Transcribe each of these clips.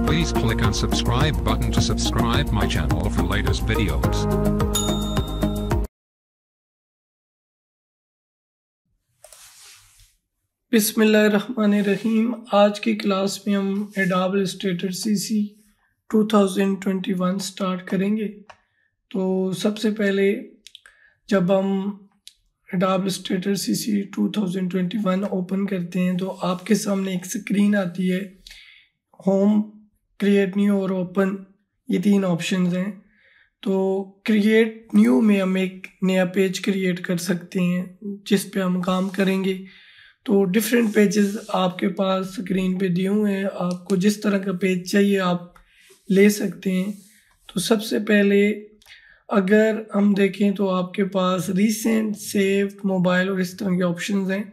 Please click on subscribe button to subscribe my channel for latest videos. बिस्मिल्लाहिर्रहमानिर्रहीम। आज की class में हम एडोब इलस्ट्रेटर सीसी 2021 स्टार्ट करेंगे। तो सबसे पहले जब हम एडोब इलस्ट्रेटर सीसी 2021 ओपन करते हैं तो आपके सामने एक स्क्रीन आती है। होम, क्रिएट न्यू और ओपन, ये तीन ऑप्शंस हैं। तो क्रिएट न्यू में हम एक नया पेज क्रिएट कर सकते हैं जिस पे हम काम करेंगे। तो डिफरेंट पेजेस आपके पास स्क्रीन पे दिए हुए हैं, आपको जिस तरह का पेज चाहिए आप ले सकते हैं। तो सबसे पहले अगर हम देखें तो आपके पास रीसेंट, सेव, मोबाइल और इस तरह के ऑप्शंस हैं।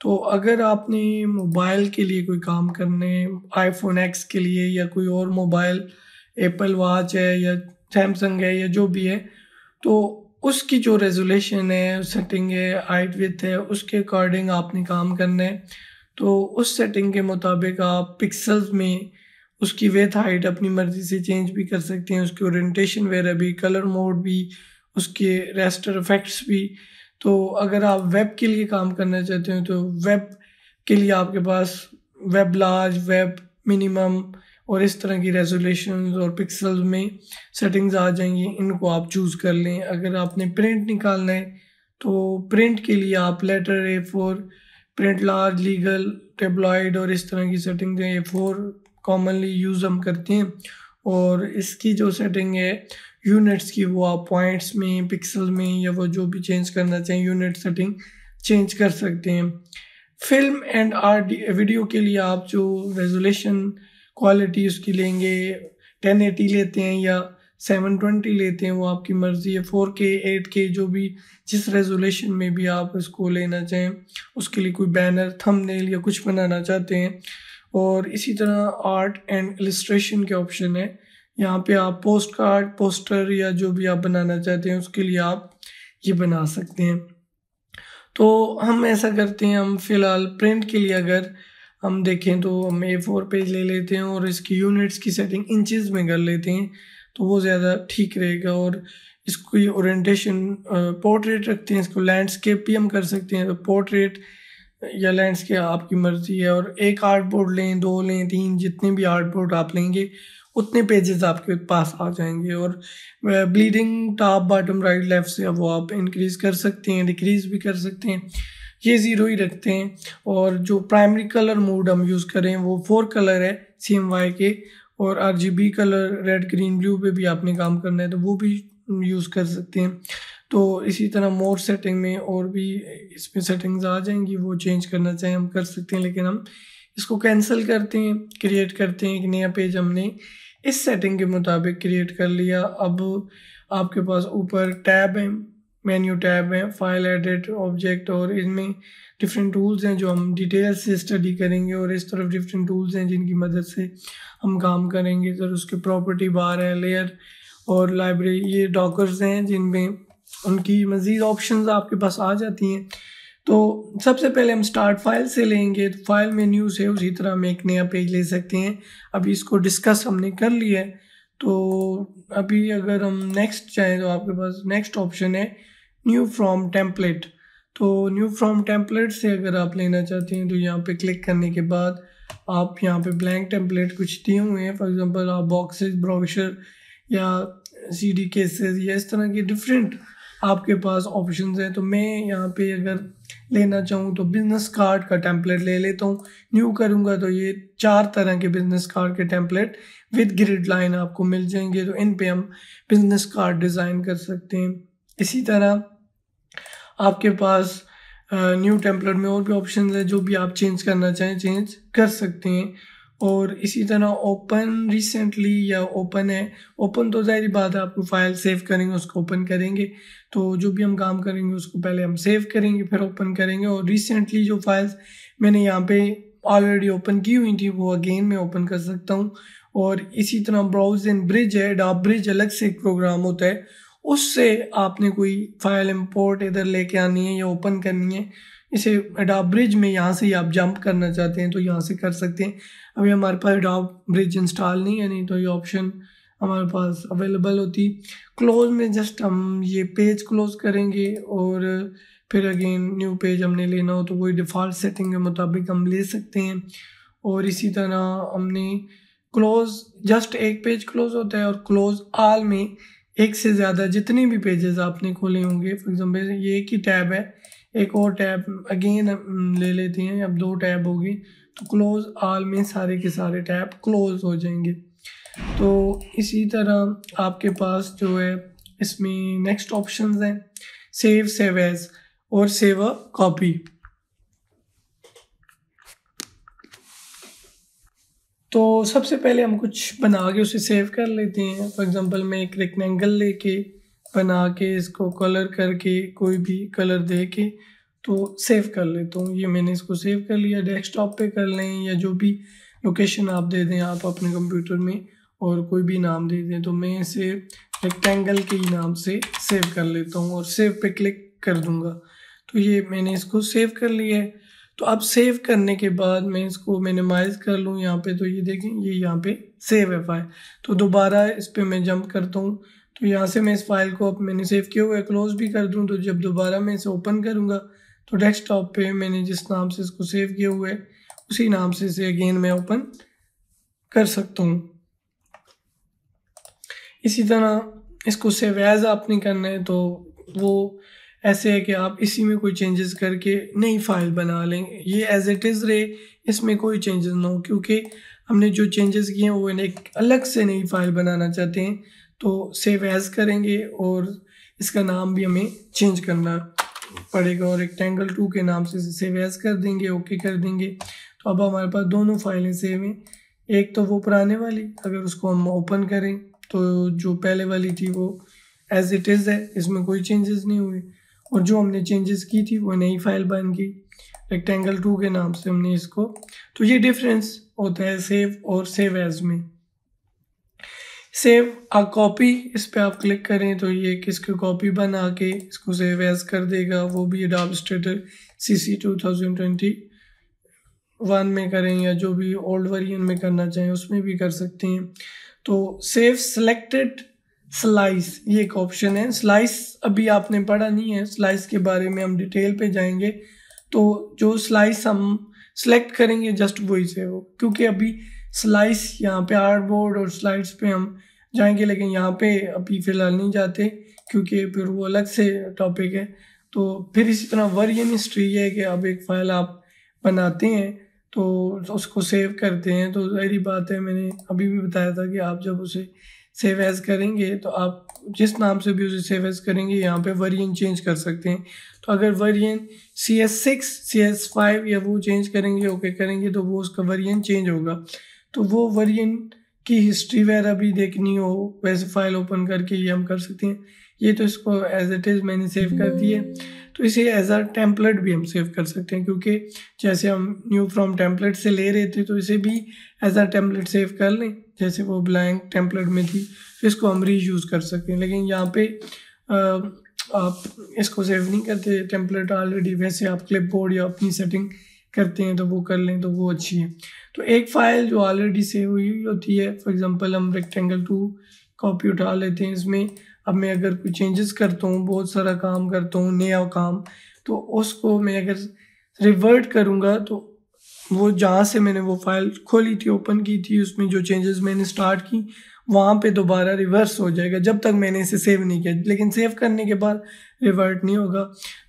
तो अगर आपने मोबाइल के लिए कोई काम करने, आईफोन एक्स के लिए या कोई और मोबाइल, एप्पल वॉच है या सैमसंग है या जो भी है, तो उसकी जो रेजोल्यूशन है, सेटिंग है, हाइट विड्थ है, उसके अकॉर्डिंग आपने काम करना है। तो उस सेटिंग के मुताबिक आप पिक्सल्स में उसकी विड्थ, हाइट अपनी मर्ज़ी से चेंज भी कर सकते हैं, उसकी ओरिएंटेशन वगैरह भी, कलर मोड भी, उसके रेस्टर इफेक्ट्स भी। तो अगर आप वेब के लिए काम करना चाहते हो तो वेब के लिए आपके पास वेब लार्ज, वेब मिनिमम और इस तरह की रेजोल्यूशन और पिक्सल्स में सेटिंग्स आ जाएंगी, इनको आप चूज़ कर लें। अगर आपने प्रिंट निकालना है तो प्रिंट के लिए आप letter A4, print large, legal, tabloid और इस तरह की सेटिंग है। A4 कॉमनली यूज़ हम करते हैं। और इसकी जो सेटिंग है यूनिट्स की, वो आप पॉइंट्स में, पिक्सल में या वो जो भी चेंज करना चाहें यूनिट सेटिंग चेंज कर सकते हैं। फिल्म एंड आर्ट वीडियो के लिए आप जो रेजोल्यूशन क्वालिटी उसकी लेंगे, 1080 लेते हैं या 720 लेते हैं, वो आपकी मर्ज़ी है। 4K, 8K, जो भी जिस रेजोल्यूशन में भी आप इसको लेना चाहें, उसके लिए कोई बैनर, थंबनेल या कुछ बनाना चाहते हैं। और इसी तरह आर्ट एंड इलस्ट्रेशन के ऑप्शन है, यहाँ पे आप पोस्ट कार्ड, पोस्टर या जो भी आप बनाना चाहते हैं उसके लिए आप ये बना सकते हैं। तो हम ऐसा करते हैं, हम फ़िलहाल प्रिंट के लिए अगर हम देखें तो हम A4 पेज ले लेते हैं और इसकी यूनिट्स की सेटिंग इंचेस में कर लेते हैं, तो वो ज़्यादा ठीक रहेगा। और इसको ये ओरिएंटेशन पोर्ट्रेट रखते हैं, इसको लैंडस्केप भी हम कर सकते हैं। तो पोर्ट्रेट या लैंडस्केप आपकी मर्ज़ी है। और एक आर्ट बोर्ड लें, 2 लें, 3, जितने भी आर्ट बोर्ड आप लेंगे उतने पेजेस आपके पास आ जाएंगे। और bleeding top, bottom, right, left से वो आप इंक्रीज़ कर सकते हैं, डिक्रीज़ भी कर सकते हैं। ये 0 ही रखते हैं। और जो प्राइमरी कलर मोड हम यूज़ करें वो 4 कलर है CMY के। और RGB colour, red, green, blue पे भी आपने काम करना है तो वो भी यूज़ कर सकते हैं। तो इसी तरह मोर सेटिंग में और भी इसमें सेटिंग्स आ जाएंगी, वो चेंज करना चाहें हम कर सकते हैं। लेकिन हम इसको कैंसिल करते हैं, क्रिएट करते हैं एक नया पेज। हमने इस सेटिंग के मुताबिक क्रिएट कर लिया। अब आपके पास ऊपर टैब है, मेन्यू टैब है, फाइल, एडिट, ऑब्जेक्ट, और इनमें डिफरेंट टूल्स हैं जो हम डिटेल से स्टडी करेंगे। और इस तरफ डिफरेंट टूल्स हैं जिनकी मदद से हम काम करेंगे। तो उसके प्रॉपर्टी बार है, लेयर और लाइब्रेरी, ये डॉकर्स हैं जिनमें उनकी मज़ीद ऑप्शंस आपके पास आ जाती हैं। तो सबसे पहले हम स्टार्ट फाइल से लेंगे। तो फाइल मेन्यू से उसी तरह हम एक नया पेज ले सकते हैं। अभी इसको डिस्कस हमने कर लिया है। तो अभी अगर हम नेक्स्ट चाहें तो आपके पास नेक्स्ट ऑप्शन है न्यू फ्रॉम टेम्पलेट। तो न्यू फ्रॉम टेम्पलेट से अगर आप लेना चाहते हैं तो यहाँ पे क्लिक करने के बाद आप यहाँ पे ब्लैंक टेम्पलेट कुछ दिए हुए हैं। फॉर एग्जांपल आप बॉक्सेस, ब्रोशर या CD केसेस या इस तरह के डिफरेंट आपके पास ऑप्शंस हैं। तो मैं यहाँ पे अगर लेना चाहूँ तो बिजनेस कार्ड का टेम्पलेट ले लेता हूँ। न्यू करूँगा तो ये 4 तरह के बिजनेस कार्ड के टेम्पलेट विद ग्रिड लाइन आपको मिल जाएंगे। तो इन पे हम बिजनेस कार्ड डिज़ाइन कर सकते हैं। इसी तरह आपके पास न्यू टेम्पलेट में और भी ऑप्शंस हैं, जो भी आप चेंज करना चाहें चेंज कर सकते हैं। और इसी तरह ओपन रिसेंटली या ओपन है, ओपन तो ज़ाहिर बात है आपको फाइल सेव करेंगे उसको ओपन करेंगे। तो जो भी हम काम करेंगे उसको पहले हम सेव करेंगे फिर ओपन करेंगे। और रिसेंटली जो फाइल्स मैंने यहाँ पे ऑलरेडी ओपन की हुई थी वो अगेन मैं ओपन कर सकता हूँ। और इसी तरह ब्राउज इन ब्रिज है, एडोब ब्रिज अलग से एक प्रोग्राम होता है, उससे आपने कोई फाइल इंपोर्ट इधर लेके आनी है या ओपन करनी है, इसे एडोब ब्रिज में यहाँ से ही आप जंप करना चाहते हैं तो यहाँ से कर सकते हैं। अभी हमारे पास एडोब ब्रिज इंस्टॉल नहीं है, नहीं तो ये ऑप्शन हमारे पास अवेलेबल होती। क्लोज में जस्ट हम ये पेज क्लोज करेंगे और फिर अगेन न्यू पेज हमने लेना हो तो वही डिफ़ॉल्ट सेटिंग के मुताबिक हम ले सकते हैं। और इसी तरह हमने क्लोज जस्ट एक पेज क्लोज होता है और क्लोज ऑल में एक से ज़्यादा जितने भी पेजेस आपने खोले होंगे, फॉर एग्जांपल ये एक ही टैब है, एक और टैब अगेन ले लेते हैं, अब 2 टैब होगी तो क्लोज ऑल में सारे के सारे टैब क्लोज हो जाएंगे। तो इसी तरह आपके पास जो है इसमें नेक्स्ट ऑप्शंस हैं सेव, सेव एज और सेव अ कॉपी। तो सबसे पहले हम कुछ बना के उसे सेव कर लेते हैं। फॉर एग्जांपल मैं एक रेक्टेंगल लेके बना के इसको कलर करके कोई भी कलर दे के तो सेव कर लेता हूँ। ये मैंने इसको सेव कर लिया, डेस्कटॉप पे कर लें या जो भी लोकेशन आप दे दें आप अपने कंप्यूटर में और कोई भी नाम दे दें। तो मैं इसे रेक्टेंगल के ही नाम से सेव कर लेता हूँ और सेव पे क्लिक कर दूँगा। तो ये मैंने इसको सेव कर लिया है। तो अब सेव करने के बाद मैं इसको मिनिमाइज़ कर लूँ यहाँ पे, तो ये देखें ये यहाँ पे सेव है फाइल। तो दोबारा इस पर मैं जंप करता हूँ तो यहाँ से मैं इस फाइल को अब मैंने सेव किया हुआ है क्लोज भी कर दूँ। तो जब दोबारा मैं इसे ओपन करूँगा तो डेस्कटॉप पे मैंने जिस नाम से इसको सेव किया हुआ है उसी नाम से इसे अगेन मैं ओपन कर सकता हूँ। इसी तरह इसको सेव एज आपने करना है तो वो ऐसे है कि आप इसी में कोई चेंजेस करके नई फाइल बना लें। ये एज इट इज़ रहे, इसमें कोई चेंजेस ना हो, क्योंकि हमने जो चेंजेस किए हैं वो एक अलग से नई फाइल बनाना चाहते हैं। तो सेव एज करेंगे और इसका नाम भी हमें चेंज करना पड़ेगा और रेक्टेंगल 2 के नाम से सेव एज कर देंगे, ओके कर देंगे। तो अब हमारे पास दोनों फाइलें सेव हैं। एक तो वो पुराने वाली, अगर उसको हम ओपन करें तो जो पहले वाली थी वो एज इट इज़ है, इसमें कोई चेंजेस नहीं हुए। और जो हमने चेंजेस की थी वो नई फाइल बन गई रेक्टेंगल 2 के नाम से हमने इसको। तो ये डिफरेंस होता है सेव और सेव एज में। सेव अ कॉपी, इस पे आप क्लिक करें तो ये किसकी कॉपी बना के इसको सेव एज कर देगा, वो भी एडोब इलस्ट्रेटर CC 2021 में करें या जो भी ओल्ड वर्जन में करना चाहें उसमें भी कर सकते हैं। तो सेव सिलेक्टेड स्लाइस ये एक ऑप्शन है। स्लाइस अभी आपने पढ़ा नहीं है, स्लाइस के बारे में हम डिटेल पे जाएंगे। तो जो स्लाइस हम सिलेक्ट करेंगे जस्ट वही सेव हो, क्योंकि अभी स्लाइस यहाँ पे आर्टबोर्ड और स्लाइड्स पे हम जाएंगे, लेकिन यहाँ पे अभी फ़िलहाल नहीं जाते क्योंकि फिर वो अलग से टॉपिक है। तो फिर इसी तरह वर्जन हिस्ट्री है कि अब एक फ़ाइल आप बनाते हैं तो उसको सेव करते हैं। तो ज़ाहिर बात है, मैंने अभी भी बताया था कि आप जब उसे सेव एज करेंगे तो आप जिस नाम से भी उसे सेव एज करेंगे यहाँ पे वर्जन चेंज कर सकते हैं। तो अगर वर्जन CS6 CS5 या वो चेंज करेंगे, ओके करेंगे, तो वो उसका वर्जन चेंज होगा। तो वो वर्जन की हिस्ट्री वगैरह भी देखनी हो वैसे फाइल ओपन करके ये हम कर सकते हैं। ये तो इसको एज इट इज़ मैंने सेव कर दिया। तो इसे एज अ टेम्पलेट भी हम सेव कर सकते हैं, क्योंकि जैसे हम न्यू फ्रॉम टेम्पलेट से ले रहे थे तो इसे भी एज अ टेम्पलेट सेव कर लें, जैसे वो ब्लैंक टेम्पलेट में थी तो इसको हम रीयूज़ कर सकते हैं। लेकिन यहाँ पे आप इसको सेव नहीं करते टेम्पलेट ऑलरेडी, वैसे आप क्लिपबोर्ड या अपनी सेटिंग करते हैं तो वो कर लें तो वो अच्छी है। तो एक फ़ाइल जो ऑलरेडी सेव हुई होती है, फॉर एग्जांपल हम रेक्टेंगल 2 कॉपी उठा लेते हैं, इसमें अब मैं अगर कोई चेंजेस करता हूँ, बहुत सारा काम करता हूँ, नया काम, तो उसको मैं अगर रिवर्ट करूँगा तो वो जहाँ से मैंने वो फाइल खोली थी, ओपन की थी, उसमें जो चेंजेस मैंने स्टार्ट की वहाँ पे दोबारा रिवर्स हो जाएगा जब तक मैंने इसे सेव नहीं किया। लेकिन सेव करने के बाद रिवर्ट नहीं होगा।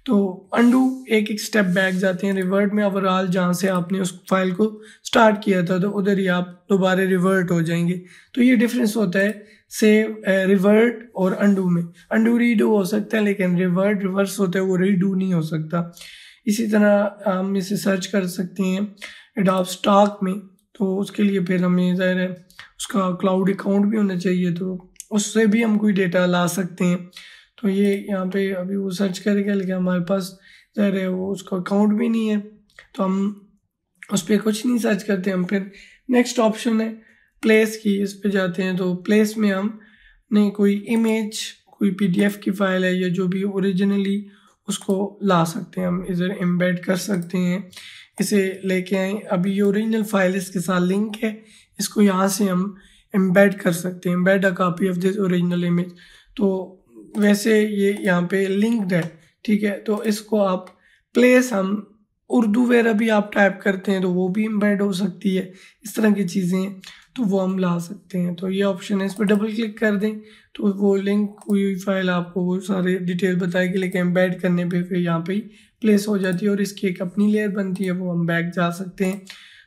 तो अंडू एक स्टेप बैक जाते हैं, रिवर्ट में ओवरऑल जहाँ से आपने उस फाइल को स्टार्ट किया था तो उधर ही आप दोबारा रिवर्ट हो जाएंगे। तो ये डिफरेंस होता है सेव रिवर्ट और अंडू में। अंडू रीडू हो सकता है लेकिन रिवर्ट रिवर्स होता है, वो रीडू नहीं हो सकता। इसी तरह हम इसे सर्च कर सकते हैं एडोब स्टॉक में, तो उसके लिए फिर हमें ज़ाहिर है उसका क्लाउड अकाउंट भी होना चाहिए, तो उससे भी हम कोई डेटा ला सकते हैं। तो ये यहाँ पे अभी वो सर्च करेगा, लेकिन हमारे पास ज़ाहिर है वो उसका अकाउंट भी नहीं है तो हम उस पर कुछ नहीं सर्च करते। हम फिर नेक्स्ट ऑप्शन है प्लेस की, इस पे जाते हैं। तो प्लेस में हम ने कोई इमेज, कोई PDF की फ़ाइल है या जो भी ओरिजिनली उसको ला सकते हैं, हम इधर एम्बेड कर सकते हैं, इसे लेके आए। अभी ये ओरिजिनल फाइल इसके साथ लिंक है, इसको यहाँ से हम एम्बेड कर सकते हैं, embed a copy of this original image. तो वैसे ये यहाँ पे लिंक्ड है, ठीक है। तो इसको आप प्लेस, हम उर्दू वगैरह भी आप टाइप करते हैं तो वो भी एम्बेड हो सकती है, इस तरह की चीज़ें हैं, तो वो हम ला सकते हैं। तो ये ऑप्शन है, इस पर डबल क्लिक कर दें तो वो लिंक हुई फाइल आपको वो सारे डिटेल बताएगी, लेकिन एम्बेड करने पे फिर यहाँ पे ही प्लेस हो जाती है और इसकी एक अपनी लेयर बनती है, वो हम बैक जा सकते हैं।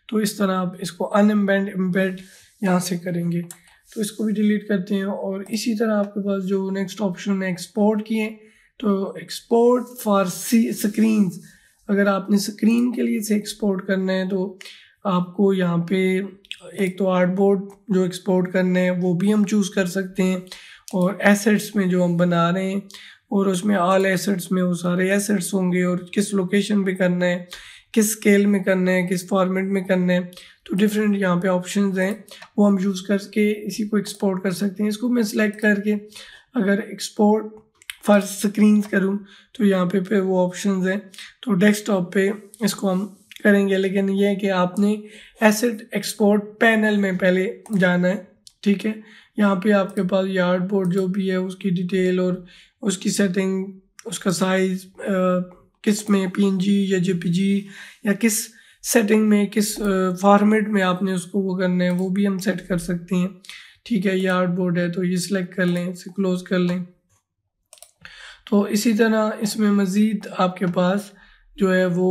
तो इस तरह आप इसको अनएम्बेड एम्बेड यहाँ से करेंगे। तो इसको भी डिलीट करते हैं। और इसी तरह आपके पास जो नेक्स्ट ऑप्शन है एक्सपोर्ट की है, तो एक्सपोर्ट फॉर स्क्रीन्स, अगर आपने स्क्रीन के लिए इसे एक्सपोर्ट करना है तो आपको यहाँ पे एक तो आर्टबोर्ड जो एक्सपोर्ट करना है वो भी हम चूज़ कर सकते हैं, और एसेट्स में जो हम बना रहे हैं और उसमें ऑल एसेट्स में वो सारे एसेट्स होंगे, और किस लोकेशन पे करना है, किस स्केल में करना है, किस फॉर्मेट में करना है, तो डिफरेंट यहाँ पे ऑप्शंस हैं, वो हम यूज़ करके इसी को एक्सपोर्ट कर सकते हैं। इसको मैं सिलेक्ट करके अगर एक्सपोर्ट फॉर स्क्रीन्स करूँ तो यहाँ पे फिर वो ऑप्शंस हैं, तो डेस्कटॉप पे इसको हम करेंगे। लेकिन ये है कि आपने एसेट एक्सपोर्ट पैनल में पहले जाना है, ठीक है। यहाँ पे आपके पास ये आर्टबोर्ड जो भी है उसकी डिटेल और उसकी सेटिंग, उसका साइज़, किस में PNG या JPG या किस सेटिंग में, किस फॉर्मेट में आपने उसको वो करना है, वो भी हम सेट कर सकते हैं, ठीक है। ये आर्टबोर्ड है तो ये सिलेक्ट कर लें, इसे क्लोज कर लें। तो इसी तरह इसमें मज़ीद आपके पास जो है वो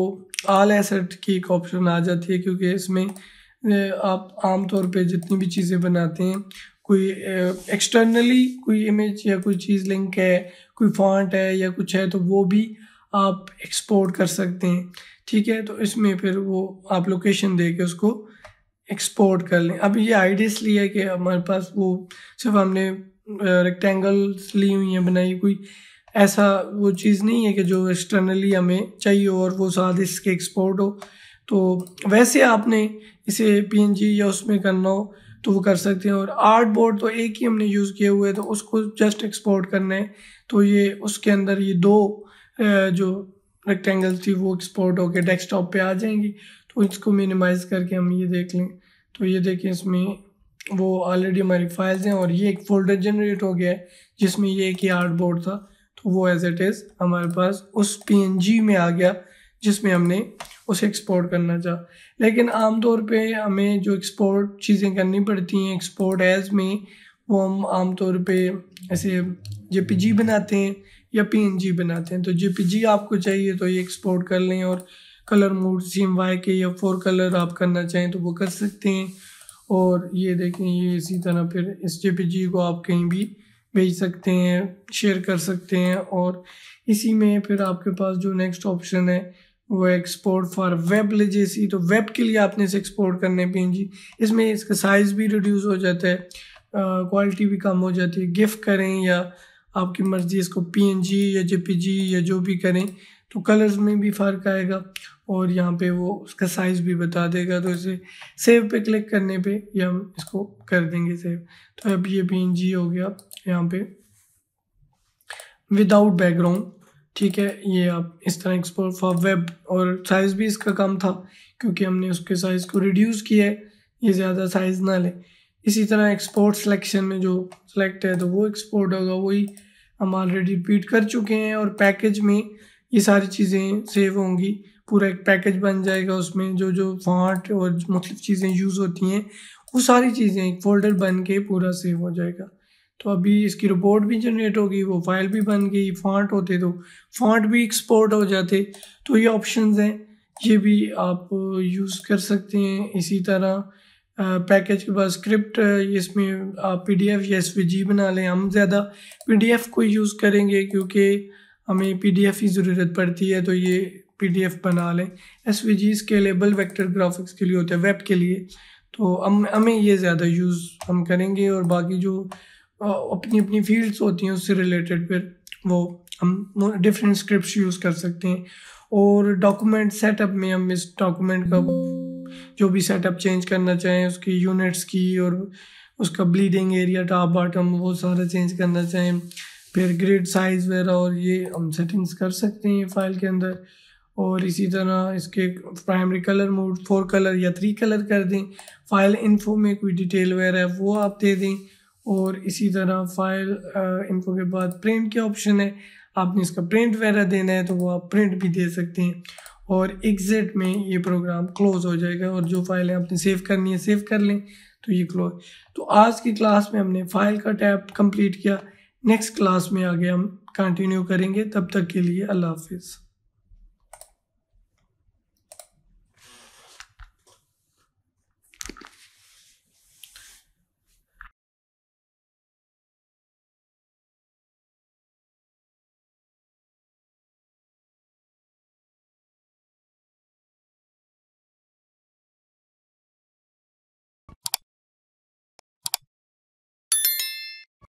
ऑल एसेट की एक ऑप्शन आ जाती है, क्योंकि इसमें आप आमतौर पे जितनी भी चीज़ें बनाते हैं, कोई एक्सटर्नली कोई इमेज या कोई चीज़ लिंक है, कोई फॉन्ट है या कुछ है, तो वो भी आप एक्सपोर्ट कर सकते हैं, ठीक है। तो इसमें फिर वो आप लोकेशन दे के उसको एक्सपोर्ट कर लें। अब ये आइडिया इसलिए है कि हमारे पास वो सिर्फ हमने रेक्टेंगल्स ली हुई हैं बनाई, कोई ऐसा वो चीज़ नहीं है कि जो एक्सटर्नली हमें चाहिए और वो साथ इसके एक्सपोर्ट हो। तो वैसे आपने इसे PNG या उसमें करना हो तो वो कर सकते हैं। और आर्टबोर्ड तो एक ही हमने यूज़ किया हुआ है, तो उसको जस्ट एक्सपोर्ट करना है, तो ये उसके अंदर ये दो जो रेक्टेंगल्स थी वो एक्सपोर्ट होकर डेस्कटॉप पे आ जाएंगी। तो इसको मिनिमाइज़ करके हम ये देख लें, तो ये देखें इसमें वो ऑलरेडी हमारी फाइल्स हैं और ये एक फ़ोल्डर जनरेट हो गया है जिसमें ये एक ही आर्टबोर्ड था, तो वो एज इट इज़ हमारे पास उस PNG में आ गया जिसमें हमने उसे एक्सपोर्ट करना चाहा। लेकिन आमतौर पे हमें जो एक्सपोर्ट चीज़ें करनी पड़ती हैं एक्सपोर्ट एज में, वो हम आमतौर पे ऐसे JPG बनाते हैं या PNG बनाते हैं। तो JPG आपको चाहिए तो ये एक्सपोर्ट कर लें, और कलर मोड CMYK या 4 कलर आप करना चाहें तो वो कर सकते हैं। और ये देखें, ये इसी तरह फिर इस JPG को आप कहीं भी भेज सकते हैं, शेयर कर सकते हैं। और इसी में फिर आपके पास जो नेक्स्ट ऑप्शन है वो एक्सपोर्ट फॉर वेब लेजेसी, तो वेब के लिए आपने इसे एक्सपोर्ट करने PNG, इसमें इसका साइज़ भी रिड्यूस हो जाता है, क्वालिटी भी कम हो जाती है। गिफ करें या आपकी मर्ज़ी इसको PNG या JPG या जो भी करें, तो कलर्स में भी फ़र्क आएगा और यहाँ पे वो उसका साइज़ भी बता देगा। तो इसे सेव पे क्लिक करने पे ये हम इसको कर देंगे सेव। तो अब ये PNG हो गया यहाँ पे विदाउट बैकग्राउंड, ठीक है। ये आप इस तरह एक्सपोर्ट फॉर वेब, और साइज़ भी इसका कम था क्योंकि हमने उसके साइज़ को रिड्यूस किया है, ये ज़्यादा साइज़ ना ले। इसी तरह एक्सपोर्ट सिलेक्शन में जो सिलेक्ट है तो वो एक्सपोर्ट होगा, वही हम ऑलरेडी रिपीट कर चुके हैं। और पैकेज में ये सारी चीज़ें सेव होंगी, पूरा एक पैकेज बन जाएगा, उसमें जो जो फॉन्ट और मुख्तलिफ चीज़ें यूज़ होती हैं वो सारी चीज़ें एक फ़ोल्डर बन के पूरा सेव हो जाएगा। तो अभी इसकी रिपोर्ट भी जनरेट होगी, वो फाइल भी बन गई, फॉन्ट होते तो फॉन्ट भी एक्सपोर्ट हो जाते। तो ये ऑप्शंस हैं, ये भी आप यूज़ कर सकते हैं। इसी तरह पैकेज के बाद स्क्रिप्ट, इसमें आप PDF या SVG बना लें। हम ज़्यादा PDF को यूज़ करेंगे क्योंकि हमें PDF ही ज़रूरत पड़ती है, तो ये PDF बना लें। SVG स्केलेबल वेक्टर ग्राफिक्स के लिए होता है, वेब के लिए, तो हमें ये ज़्यादा यूज़ हम करेंगे। और बाकी जो अपनी अपनी फील्ड्स होती हैं उससे रिलेटेड फिर वो हम डिफरेंट स्क्रिप्ट्स यूज़ कर सकते हैं। और डॉक्यूमेंट सेटअप में हम इस डॉक्यूमेंट का जो भी सेटअप चेंज करना चाहें, उसकी यूनिट्स की और उसका ब्लीडिंग एरिया, टॉप बॉटम, वो सारा चेंज करना चाहें, फिर ग्रिड साइज़ वगैरह और ये हम सेटिंग्स कर सकते हैं फाइल के अंदर। और इसी तरह इसके प्राइमरी कलर मोड 4 कलर या 3 कलर कर दें। फाइल इन्फो में कोई डिटेल वगैरह है वो आप दे दें। और इसी तरह फाइल इन्फो के बाद प्रिंट के ऑप्शन है, आपने इसका प्रिंट वगैरह देना है तो वो आप प्रिंट भी दे सकते हैं। और एग्जिट में ये प्रोग्राम क्लोज हो जाएगा और जो फाइलें आपने सेव करनी है सेव कर लें तो ये क्लोज। तो आज की क्लास में हमने फाइल का टैब कंप्लीट किया। नेक्स्ट क्लास में आगे हम कंटिन्यू करेंगे। तब तक के लिए अल्लाह हाफिज़।